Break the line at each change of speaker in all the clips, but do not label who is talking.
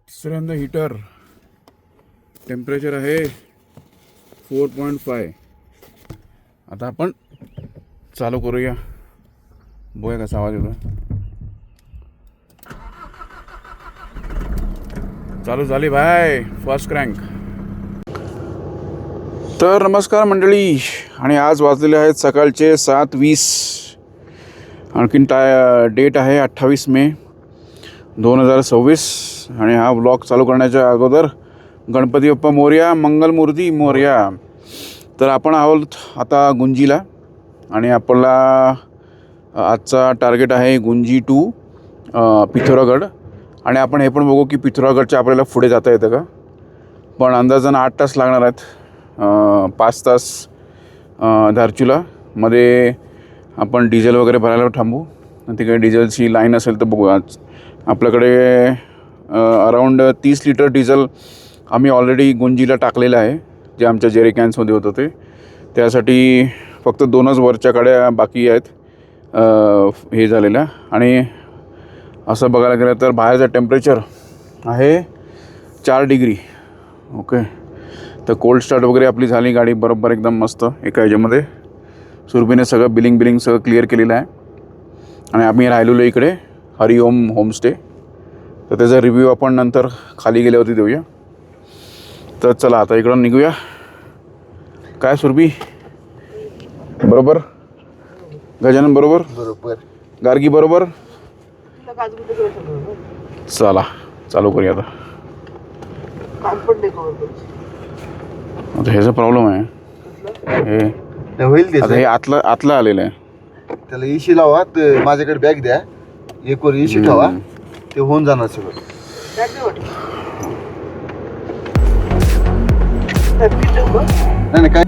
तिसऱ्यांदा heater temperature आहे 4.5. आता आपण चालू करूया, बघूया कसा आवाज येतो. चालू झाली भाई, फर्स्ट क्रँक. तर नमस्कार मंडळी, आणि आज वाजलेले आहेत सकाळचे 7:20. आणखीन डेट आहे 28 मे 2026. आणि हा ब्लॉग चालू करण्याच्या अगोदर गणपती बाप्पा मोरया, मंगलमूर्ती मोरया. तर आपण आहोत आता गुंजीला, आणि आपला आजचा टार्गेट आहे गुंजी टू पिथोरागड. आणि आपण हे पण बघू की पिथोरागडच्या आपल्याला पुढे जाता येतं का. पण अंदाजानं 8 तास लागणार आहेत. 5 तास धारचूला मध्ये आपण डिझेल वगैरे भरायला थांबू. तिकडे डिझेलची लाईन असेल तर बघू. आज आपल्याकडे अराऊंड 30 लिटर डिझेल आम्ही ऑलरेडी गुंजीला टाकलेलं आहे, जे आमच्या जेरी कॅन्समध्ये होतं ते. त्यासाठी फक्त 2च वरच्या गाड्या बाकी आहेत हे झालेल्या. आणि असं बघायला गेलं तर बाहेरचं टेम्परेचर आहे 4 डिग्री. ओके, तर कोल्ड स्टार्ट वगैरे आपली झाली, गाडी बरोबर एकदम मस्त एका ह्याच्यामध्ये. सुरभीने सगळं बिलिंग सगळं क्लिअर केलेलं आहे. आणि आम्ही राहिलेलो इकडे हरिओम होमस्टे. तर त्याचा रिव्ह्यू आपण नंतर खाली गेल्यावरती देऊया. तर चला आता इकडून निघूया. काय सुरभी बरोबर, गजानन बरोबर, गार्गी बरोबर. चला चालू करूया आता. आता ह्याचा प्रॉब्लेम आहे, हे
होईल
आता हे आतलं आलेलं आहे.
त्याला इशी लावा. तर माझ्याकडे बॅग द्या, एक वर इशी ठेवा, ते होऊन जाणार सगळं. नाही काय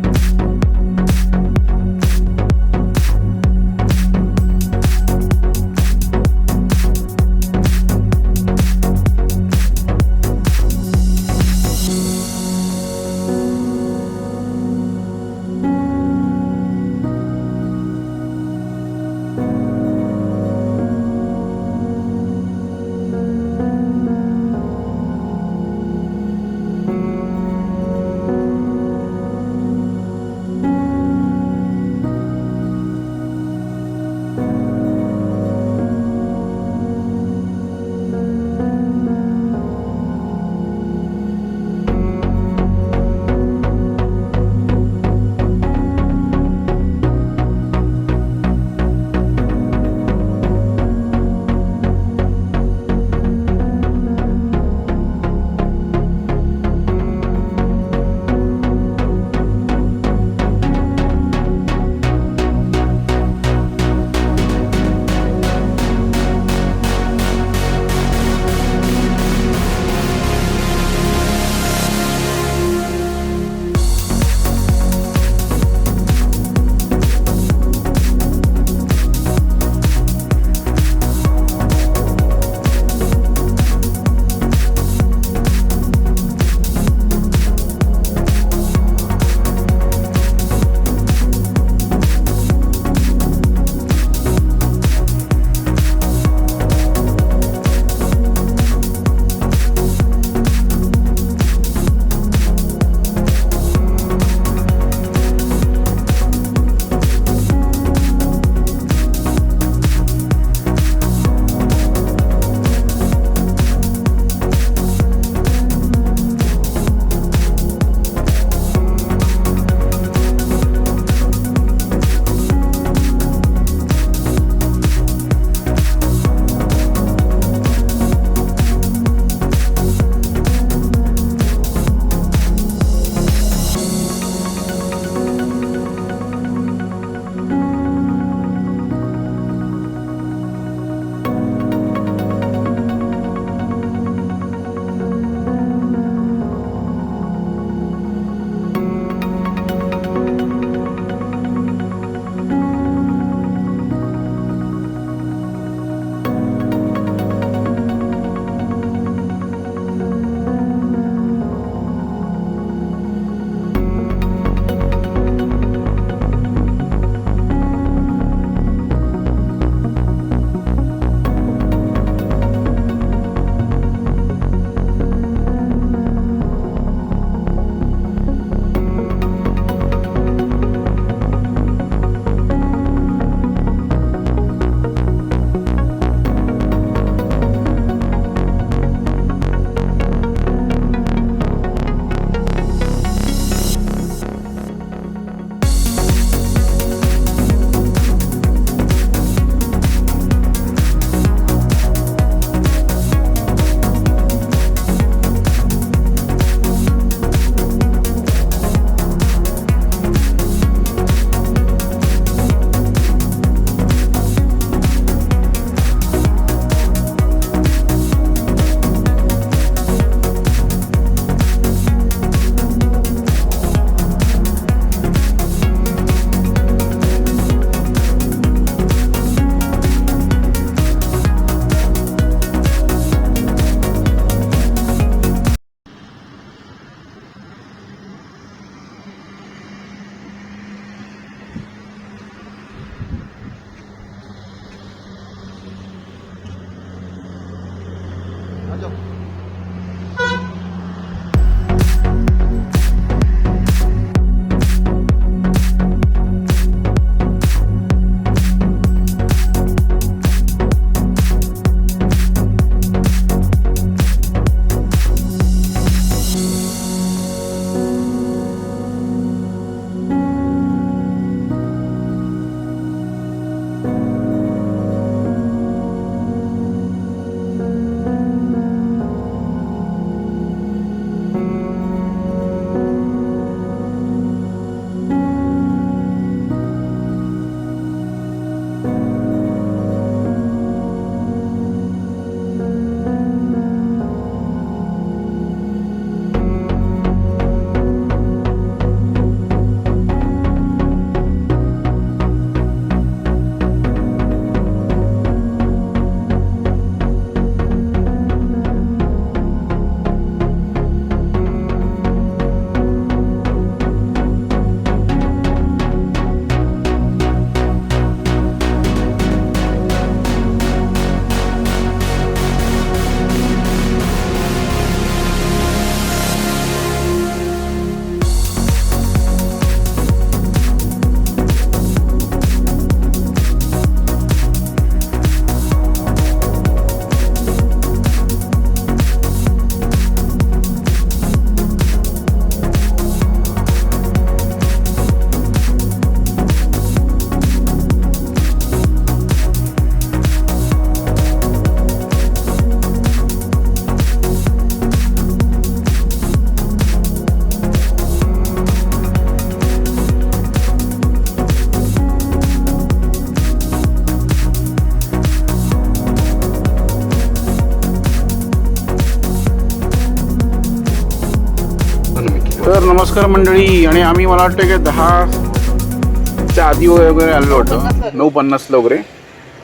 नमस्कार मंडळी. आणि आम्ही मला वाटतं की 10च्या आधी वगैरे आलेलो होतं, 9:50ला वगैरे.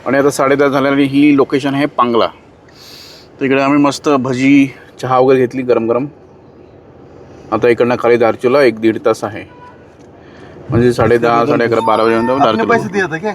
आणि आता 10:30 झाले आणि ही लोकेशन आहे पांगला. तिकडे आम्ही मस्त भजी चहा वगैरे घेतली गरम गरम. आता इकडनं खाली धारचूला 1-1.5 तास आहे, म्हणजे 10:30 11:30 12 वाजेपर्यंत
आपने पैसे
धारचूला.
दिया था क्या?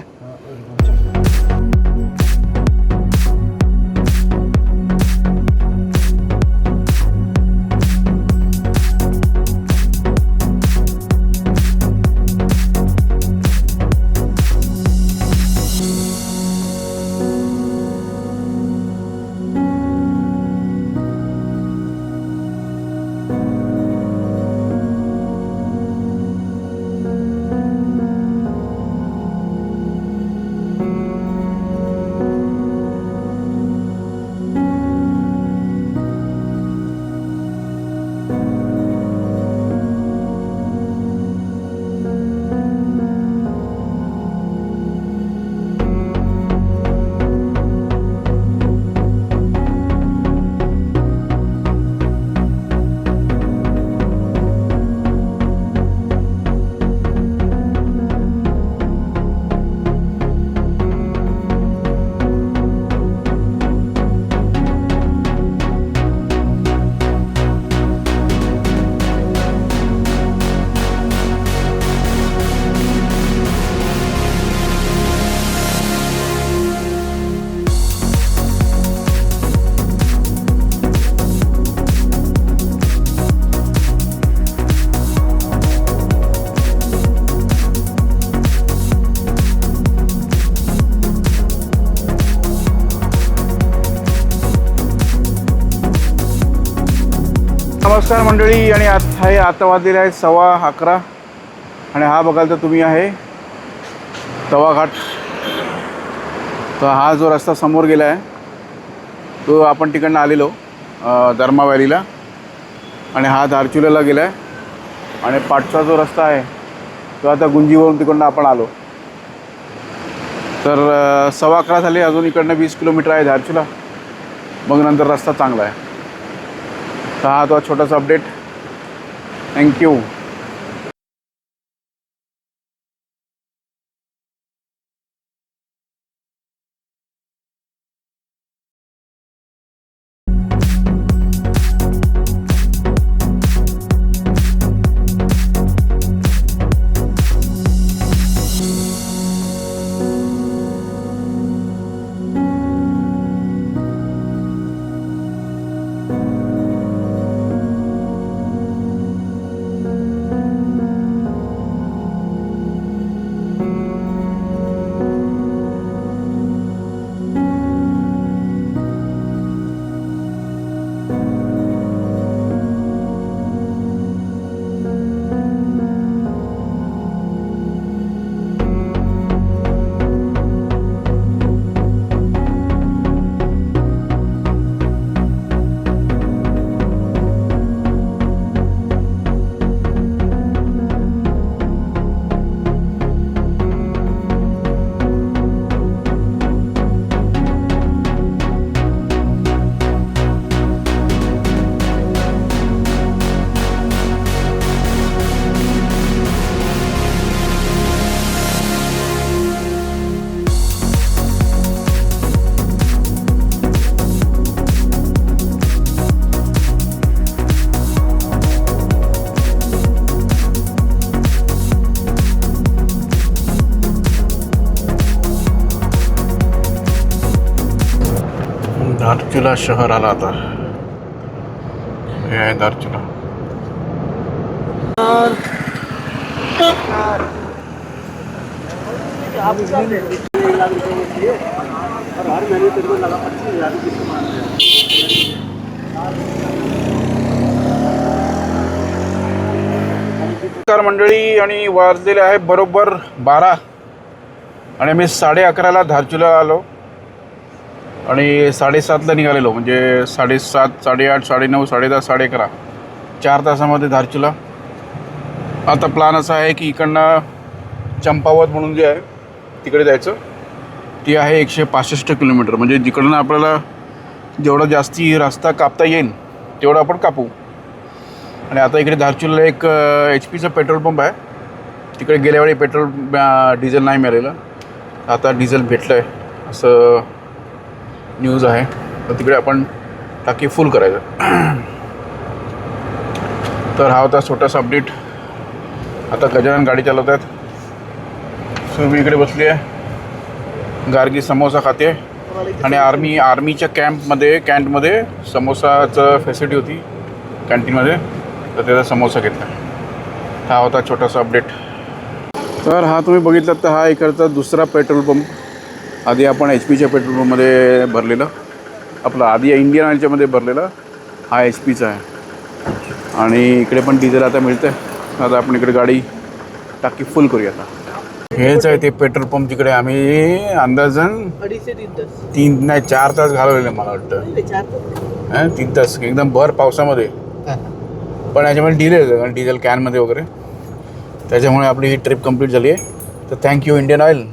नमस्कार मंडळी. आणि आता वाजलेले आहे 11:15. आणि हा बघाल तर तुम्ही आहे तवा घाट. तर हा जो रस्ता समोर गेला आहे तो आपण तिकडनं आलेलो धर्मा व्हॅलीला, आणि हा धारचुल्याला गेला आहे. आणि पाठचा जो रस्ता आहे तो आता गुंजीवरून तिकडनं आपण आलो. तर 11:15 झाले, अजून इकडनं 20 किलोमीटर आहे धारचुला, मग नंतर रस्ता चांगला आहे. तर हा तो छोटासा अपडेट. थँक्यू. धारचुला शहर आला आता. हे आहे धारचुला. नमस्कार मंडळी. आणि वाजलेले आहे बरोबर 12. आणि मी 11:30ला धारचुला आलो आणि 7:30ला निघालेलो, म्हणजे 7:30 8:30 9:30 10:30 11:30 4 तासामध्ये धारचुला. आता प्लॅन असा आहे की इकडनं चंपावत म्हणून जे आहे तिकडे जायचं. ती आहे 165 किलोमीटर, म्हणजे जिकडनं आपल्याला जेवढा जास्ती रस्ता कापता येईल तेवढा आपण कापू. आणि आता इकडे धारचूलला एक HP चं पेट्रोल पंप आहे. तिकडे गेल्यावेळी डिझेल नाही मिळालेलं, आता डिझेल भेटलं आहे असं न्यूज आहे. तर तिकडे आपण टाकी फुल करायचं. तर हा होता छोटासा अपडेट. आता गजानन गाडी चालवत आहेत. सो मी इकडे बसली आहे, गार्गी समोसा खाते आणि आर्मीच्या कॅम्पमध्ये समोसाचं फॅसिलिटी होती कॅन्टीनमध्ये, तर त्याचा समोसा घेतला. हा होता छोटासा अपडेट. तर हा तुम्ही बघितलात तर हा इकडचा दुसरा पेट्रोल पंप. आधी आपण HP च्या पेट्रोल पंपमध्ये भरलेलं, आपलं आधी इंडियन ऑइलच्यामध्ये भरलेलं, हा HP चा आहे. आणि इकडे पण डिझेल आता मिळतं आहे. आता आपण इकडे गाडी टाकी फुल करूया. आता हेच आहे ते पेट्रोल पंप. तिकडे आम्ही अंदाजन 4 तास घालवलेले मला वाटतं. 3 तास एकदम भर पावसामध्ये. पण याच्यामध्ये डिझेल कॅनमध्ये वगैरे, त्याच्यामुळे आपली ही ट्रिप कंप्लीट झाली आहे. तर थँक्यू इंडियन ऑइल.